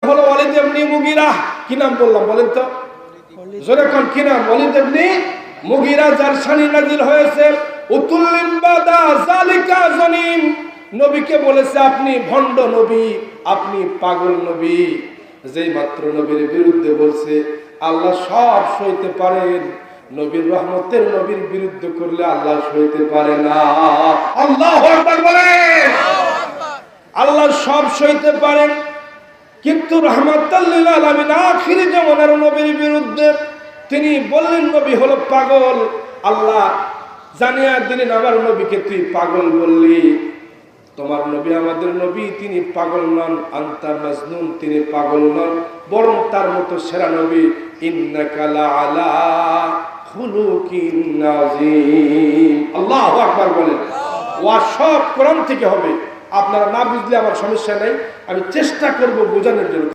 হলো ওয়ালিদ ইবনে মুগীরা। কি নাম বললাম বলেন তো? জোরে কোন কি নাম? ওয়ালিদ ইবনে মুগীরা, যার শানি নাজিল হয়েছে উতুল্লিম বাদা যালিকা জানিম। নবীকে বলেছে আপনি ভণ্ড নবী, আপনি পাগল নবী। যেই মাত্র নবীর বিরুদ্ধে বলছে আল্লাহ সব সইতে পারেন, নবীর রহমতের নবীর বিরুদ্ধে করলে আল্লাহ সইতে পারে না। আল্লাহু আকবার বলেন। আল্লাহ সব সইতে পারেন, কিন্তু রাহমাতাল লিল আলামিন আখিরি জামানার নবীর বিরুদ্ধে তিনি বললেন নবী হলো পাগল। আল্লাহ জানিয়ে দিলেন আমার নবীকে তুই পাগল বললি। তোমার নবী আমাদের নবী, তিনি পাগল নন। আনতা মাজনুন, তিনি পাগল নন, বরং তার মতো সেরা নবী। ইন্নাকা লাআলা খুলুকিন নাযীম। আল্লাহু আকবার বলেন। ওয়া সব কোরআন থেকে হবে। আপনারা না বুঝলে আমার সমস্যা নাই, আমি চেষ্টা করব বোঝানোর জন্য।